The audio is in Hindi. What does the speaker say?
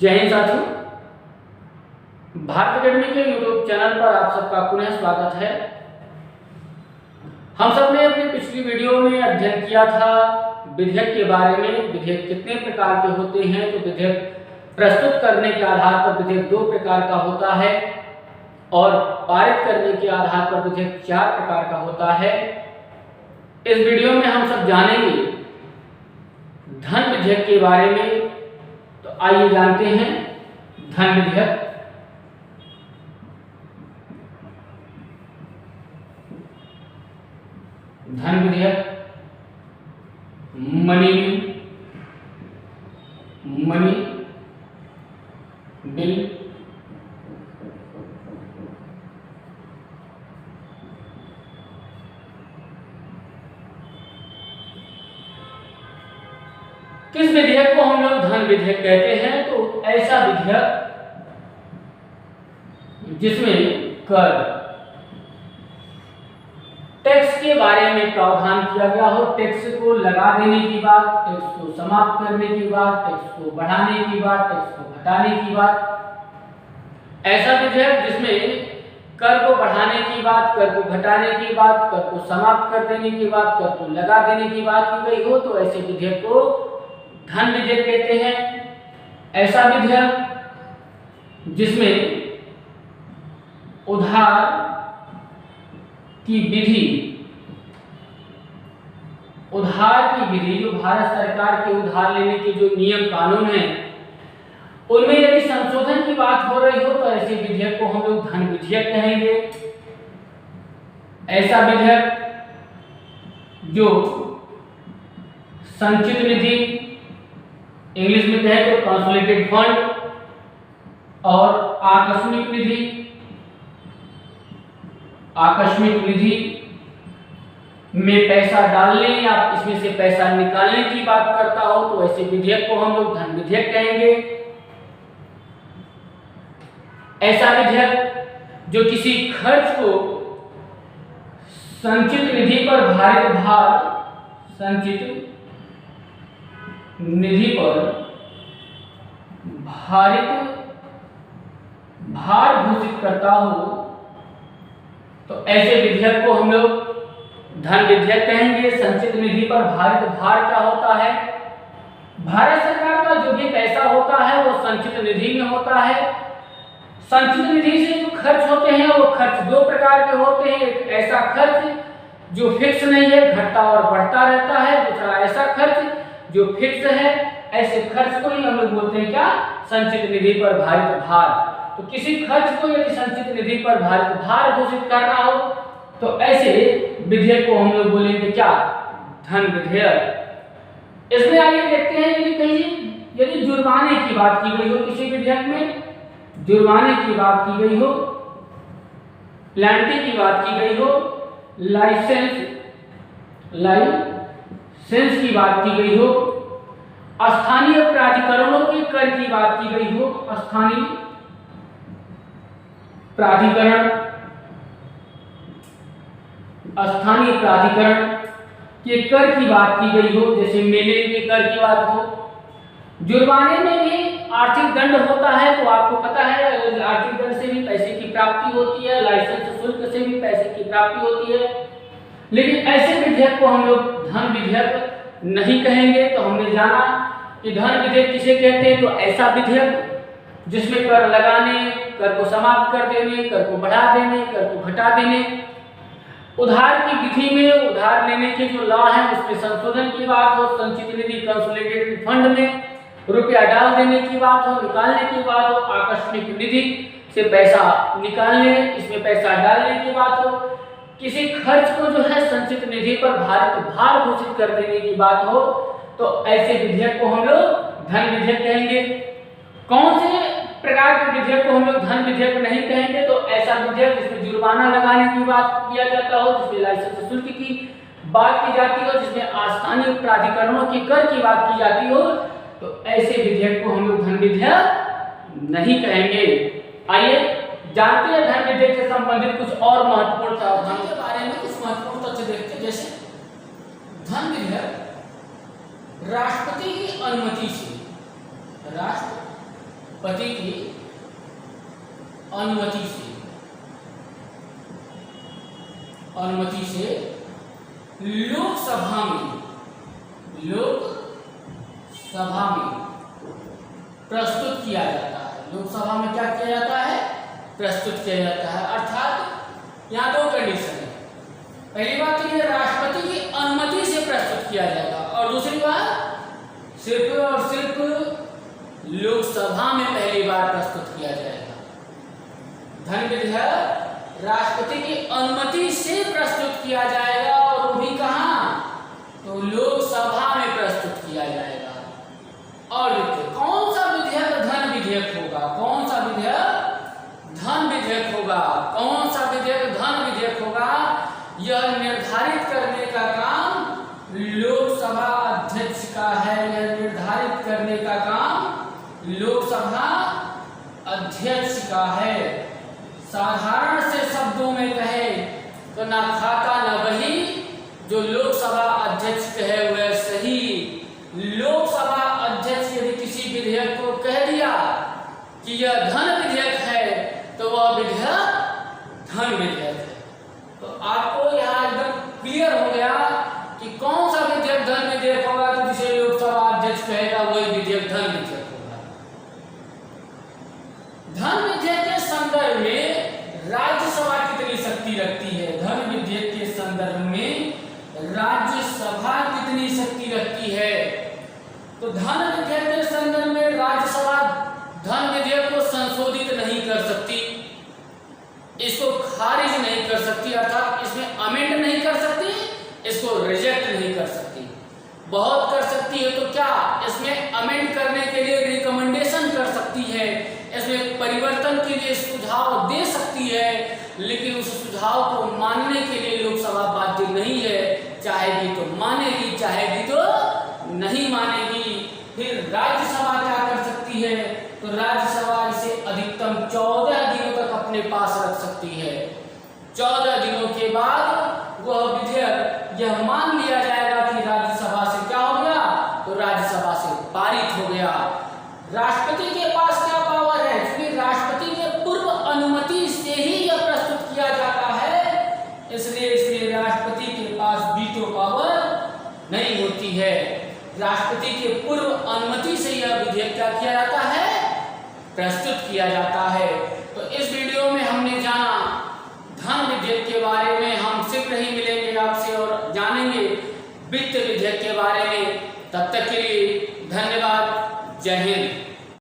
जय हिंद साथियों, भारत अकेडमी के यूट्यूब चैनल पर आप सबका पुनः स्वागत है। हम सब ने अपनी पिछली वीडियो में अध्ययन किया था विधेयक के बारे में। विधेयक कितने प्रकार के होते हैं, तो विधेयक प्रस्तुत करने के आधार पर विधेयक 2 प्रकार का होता है और पारित करने के आधार पर विधेयक 4 प्रकार का होता है। इस वीडियो में हम सब जानेंगे धन विधेयक के बारे में। तो आइए जानते हैं धन विधेयक। धन विधेयक मनी बिल किस विधेयक को हम लोग धन विधेयक कहते हैं? तो ऐसा विधेयक जिसमें कर टैक्स के बारे में प्रावधान किया गया हो, टैक्स को लगा देने की बात, टैक्स को समाप्त करने की बात, टैक्स को बढ़ाने की बात, टैक्स को घटाने की बात। ऐसा विधेयक जिसमें कर को बढ़ाने की बात, कर को घटाने की बात, कर को समाप्त कर देने की बात, कर को लगा देने की बात की गई हो, तो ऐसे विधेयक को धन विधेयक कहते हैं। ऐसा विधेयक जिसमें उधार की विधि जो भारत सरकार के उधार लेने के जो नियम कानून हैं उनमें यदि संशोधन की बात हो रही हो, तो ऐसे विधेयक को हम लोग धन विधेयक कहेंगे। ऐसा विधेयक जो संचित निधि, इंग्लिश में कहें तो कंसोलिडेटेड फंड, और आकस्मिक निधि में पैसा डालने या इसमें से पैसा निकालने की बात करता हो, तो ऐसे विधेयक को हम लोग धन विधेयक कहेंगे। ऐसा विधेयक जो किसी खर्च को संचित निधि पर भार घोषित करता हो, तो ऐसे विधेयक को हम लोग धन विधेयक कहेंगे। संचित निधि पर भारित भार क्या होता है? भारत सरकार का जो भी पैसा होता है वो संचित निधि में होता है। संचित निधि से जो खर्च होते हैं वो खर्च 2 प्रकार के होते हैं। एक ऐसा खर्च जो फिक्स नहीं है, घटता और बढ़ता रहता है। दूसरा ऐसा खर्च जो फिक्स है। ऐसे खर्च को ही हम लोग बोलते हैं क्या? संचित निधि पर भारित भार। तो किसी खर्च को यदि संचित निधि पर भारित भार घोषित करना हो, तो ऐसे विधेयक को हम लोग बोलेंगे क्या? धन विधेयक। इसमें आगे देखते हैं यदि जुर्माने की बात की गई हो, किसी विधेयक में जुर्माने की बात की गई हो, पेनल्टी की बात की गई हो, लाइसेंस की बात की गई हो, स्थानीय प्राधिकरणों के कर की बात की गई हो, स्थानीय प्राधिकरण के कर की बात की गई हो, जैसे मेले के कर की बात हो। जुर्माने में भी आर्थिक दंड होता है, तो आपको पता है आर्थिक दंड से भी पैसे की प्राप्ति होती है, लाइसेंस शुल्क से भी पैसे की प्राप्ति होती है। लेकिन ऐसे विधेयक को हम लोग धन विधेयक नहीं कहेंगे। तो हमने जाना कि धन विधेयक किसे कहते हैं? तो ऐसा विधेयक जिसमें कर लगाने, कर को समाप्त कर देने, कर को बढ़ा देने, कर को घटा देने, उधार की विधि में उधार लेने के जो लॉ है उसमें संशोधन की बात हो, संचित निधि कंसोलिडेटेड फंड में रुपया डाल देने की बात हो, निकालने की बात हो, आकस्मिक निधि से पैसा निकालने, इसमें पैसा डालने की बात हो, किसी खर्च को जो है संचित निधि पर भारित भार घोषित कर देने की बात हो, तो ऐसे विधेयक को हम लोग धन विधेयक कहेंगे। कौन से प्रकार के विधेयक को हम लोग धन विधेयक नहीं कहेंगे? तो ऐसा विधेयक जिसमें जुर्माना लगाने की बात किया जाता हो, जिसमें लाइसेंस शुल्क की बात की जाती हो, जिसमें स्थानीय प्राधिकरणों के कर की बात की जाती हो, तो ऐसे विधेयक को हम लोग धन विधेयक नहीं कहेंगे। आइए जानते हैं धन विधेयक से संबंधित कुछ और महत्वपूर्ण प्रावधानों के बारे में। कुछ महत्वपूर्ण तथ्य देखते हैं। जैसे धन विधेयक राष्ट्रपति की अनुमति से राष्ट्रपति की अनुमति से लोकसभा में प्रस्तुत किया जाता है। लोकसभा में क्या किया जाता है? प्रस्तुत किया जाता है। अर्थात यहाँ दो कंडीशन है। पहली बात तो ये राष्ट्रपति की अनुमति से प्रस्तुत किया जाएगा, और दूसरी बात सिर्फ और सिर्फ लोकसभा में पहली बार प्रस्तुत किया जाएगा। धन विधेयक राष्ट्रपति की अनुमति से प्रस्तुत किया जाएगा, और वो भी कहाँ? तो लोकसभा में प्रस्तुत किया जाएगा। और देखिए कौन सा विधेयक धन विधेयक होगा? कौन सा विधेयक धन विधेयक होगा? कौन सा विधेयक धन विधेयक होगा? यह निर्धारित करने का काम लोकसभा अध्यक्ष का है। यह निर्धारित करने का काम लोकसभा अध्यक्ष का है। साधारण से शब्दों में कहे तो ना खाता ना बही, जो लोकसभा अध्यक्ष कहे वह सही। लोकसभा अध्यक्ष यदि किसी विधेयक को कह दिया कि यह धन विधेयक है, तो वह विधेयक धन विधेयक है। तो आपको यहाँ एकदम क्लियर हो गया कि कौन सा विधेयक धन विधेयक होगा, तो जिसे लोकसभा अध्यक्ष कहेगा वही विधेयक धन विधेयक होगा। धन विधेयक के संदर्भ में राज्यसभा कितनी शक्ति रखती है? धन विधेयक के संदर्भ में राज्यसभा कितनी शक्ति रखती है? तो धन विधेयक के संदर्भ में राज्यसभा धन विधेयक को संशोधित नहीं कर सकती, इसको खारिज नहीं कर सकती, अर्थात इसमें अमेंड नहीं कर सकती, इसको रिजेक्ट नहीं कर सकती। बहुत कर सकती है तो क्या? इसमें अमेंड करने के लिए रिकमेंडेशन कर सकती है, इसमें परिवर्तन के लिए सुझाव दे सकती है, लेकिन उस सुझाव को मानने के लिए लोकसभा बाध्य नहीं है। चाहेगी तो मानेगी, चाहेगी तो नहीं मानेगी। फिर राज्यसभा क्या कर सकती है? तो राज्यसभा इसे अधिकतम 14 दिनों तक अपने पास रख सकती है। 14 दिनों के बाद वह विधेयक यह मान लिया जाएगा कि राज्यसभा से क्या हो गया? तो राज्यसभा से पारित हो गया। राष्ट्रपति के पास क्या पावर है? क्योंकि राष्ट्रपति के पूर्व अनुमति से ही यह प्रस्तुत किया जाता है, इसलिए राष्ट्रपति के पास वीटो पावर नहीं होती है। राष्ट्रपति के पूर्व अनुमति से यह विधेयक क्या किया जाता है? प्रस्तुत किया जाता है। तो इस वीडियो में हमने जाना धन विधेयक के बारे में। हम शीघ्र ही मिलेंगे आपसे और जानेंगे वित्त विधेयक के बारे में। तब तक के लिए धन्यवाद। जय हिंद।